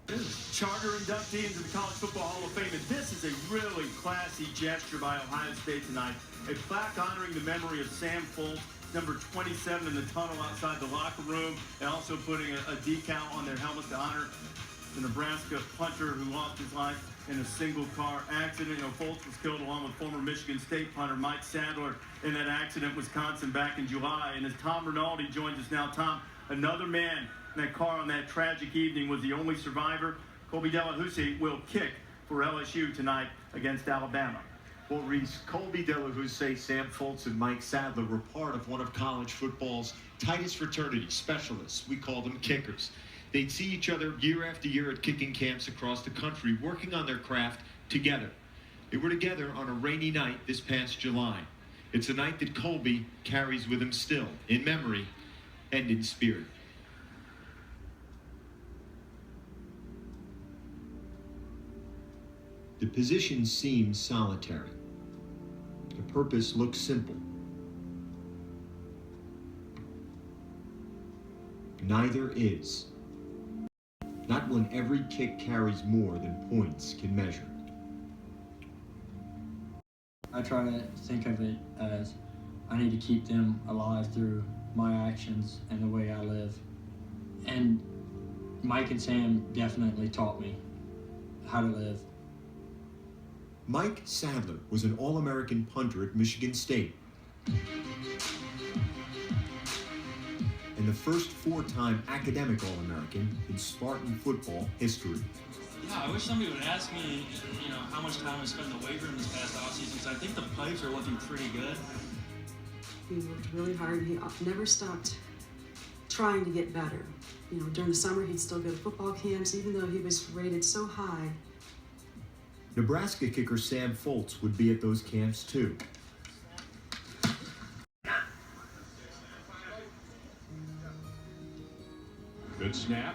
Charter inductee into the College Football Hall of Fame, and this is a really classy gesture by Ohio State tonight. A plaque honoring the memory of Sam Foltz, number 27 in the tunnel outside the locker room, and also putting a decal on their helmets to honor the Nebraska punter who lost his life in a single-car accident. Foltz was killed along with former Michigan State punter Mike Sadler in that accident in Wisconsin back in July. And as Tom Renaldi joins us now, Tom, another man in that car on that tragic evening was the only survivor. Colby Delahousie will kick for LSU tonight against Alabama. Well, Reese, Colby Delahousie, Sam Foltz, and Mike Sadler were part of one of college football's tightest fraternity specialists. We call them kickers. They'd see each other year after year at kicking camps across the country, working on their craft together. They were together on a rainy night this past July. It's a night that Colby carries with him still, in memory and in spirit. The position seems solitary. The purpose looks simple. Neither is. Not when every kick carries more than points can measure. I try to think of it as I need to keep them alive through my actions and the way I live. And Mike and Sam definitely taught me how to live. Mike Sadler was an All-American punter at Michigan State and the first four-time academic All-American in Spartan football history. Yeah, I wish somebody would ask me, how much time I spent in the weight room this past offseason, because I think the pipes are looking pretty good. He worked really hard. He never stopped trying to get better. During the summer, he'd still go to football camps, even though he was rated so high. Nebraska kicker Sam Foltz would be at those camps too. Good snap.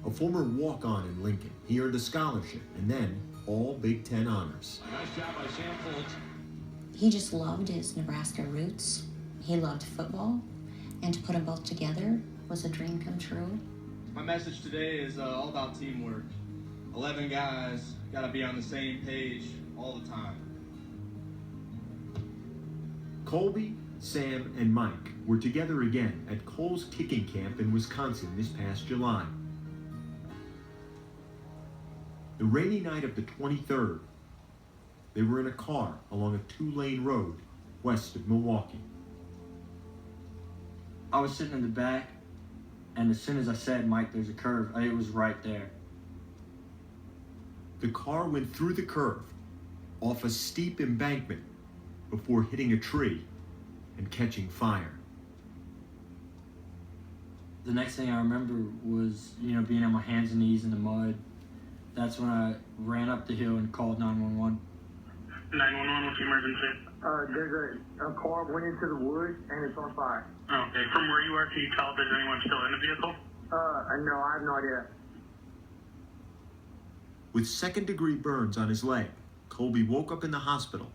A former walk-on in Lincoln, he earned a scholarship and then all Big Ten honors. Nice job by Sam Foltz. He just loved his Nebraska roots. He loved football, and to put them both together was a dream come true. My message today is all about teamwork. 11 guys got to be on the same page all the time. Colby, Sam, and Mike were together again at Cole's kicking camp in Wisconsin this past July. The rainy night of the 23rd, they were in a car along a two-lane road west of Milwaukee. I was sitting in the back, and as soon as I said, Mike, there's a curve, it was right there. The car went through the curve, off a steep embankment, before hitting a tree and catching fire. The next thing I remember was, being on my hands and knees in the mud. That's when I ran up the hill and called 911. 911, what's the emergency? There's a car went into the woods and it's on fire. Okay, from where you are, can you tell if there's anyone still in the vehicle? No, I have no idea. With second-degree burns on his leg, Colby woke up in the hospital,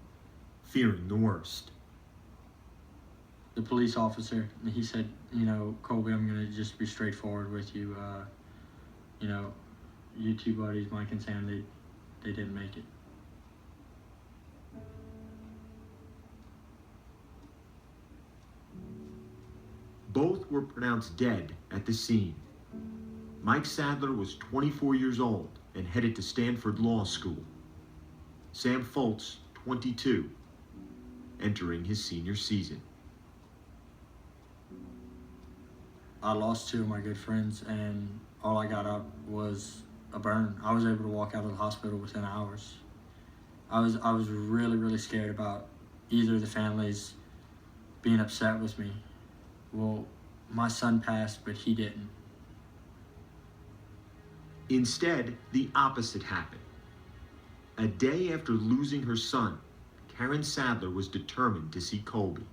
fearing the worst. The police officer, he said, Colby, I'm going to just be straightforward with you. You two buddies, Mike and Sam, they didn't make it. Both were pronounced dead at the scene. Mike Sadler was 24 years old and headed to Stanford Law School. Sam Foltz, 22, entering his senior season. I lost two of my good friends, and all I got up was a burn. I was able to walk out of the hospital within hours. I was really, really scared about either of the families being upset with me. Well, my son passed, but he didn't. Instead, the opposite happened. A day after losing her son, Karen Sadler was determined to see Colby.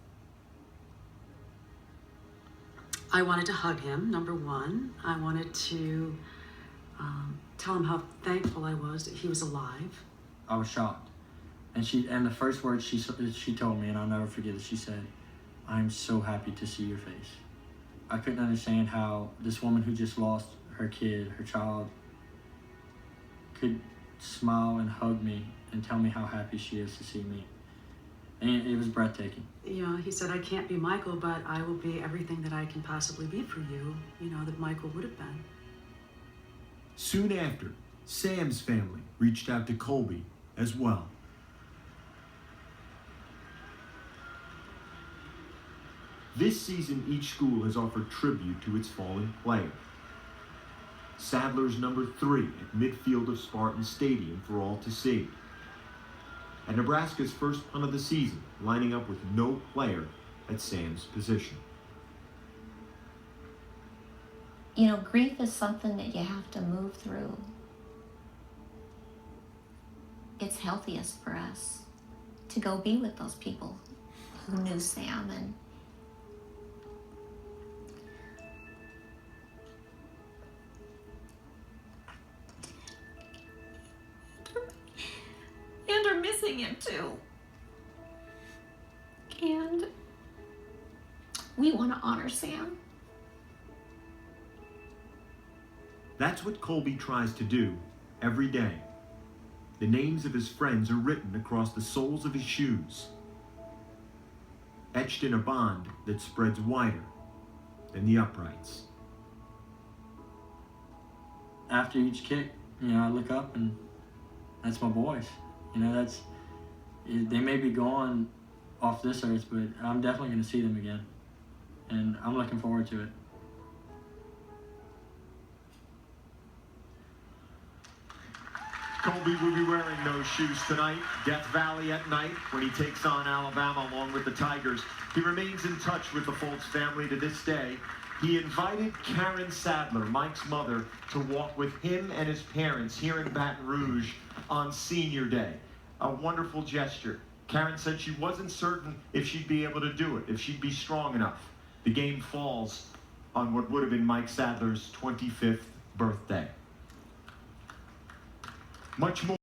I wanted to hug him, number one. I wanted to tell him how thankful I was that he was alive. I was shocked. And the first words she told me, and I'll never forget it, she said, "I'm so happy to see your face." I couldn't understand how this woman who just lost her kid, her child, could smile and hug me and tell me how happy she is to see me. And it was breathtaking. You know, he said, I can't be Michael, but I will be everything that I can possibly be for you, you know, that Michael would have been. Soon after, Sam's family reached out to Colby as well. This season, each school has offered tribute to its fallen player. Sadler's number 3 at midfield of Spartan Stadium for all to see. And Nebraska's first punt of the season, lining up with no player at Sam's position. You know, grief is something that you have to move through. It's healthiest for us to go be with those people who knew Sam and are missing him too. And we want to honor Sam. That's what Colby tries to do every day. The names of his friends are written across the soles of his shoes, etched in a bond that spreads wider than the uprights. After each kick, you know, I look up and that's my boys. You know, they may be gone off this earth, but I'm definitely going to see them again. And I'm looking forward to it. Colby will be wearing those shoes tonight. Death Valley at night when he takes on Alabama along with the Tigers. He remains in touch with the Foltz family to this day. He invited Karen Sadler, Mike's mother, to walk with him and his parents here in Baton Rouge on Senior Day. A wonderful gesture. Karen said she wasn't certain if she'd be able to do it, if she'd be strong enough. The game falls on what would have been Mike Sadler's 25th birthday. Much more.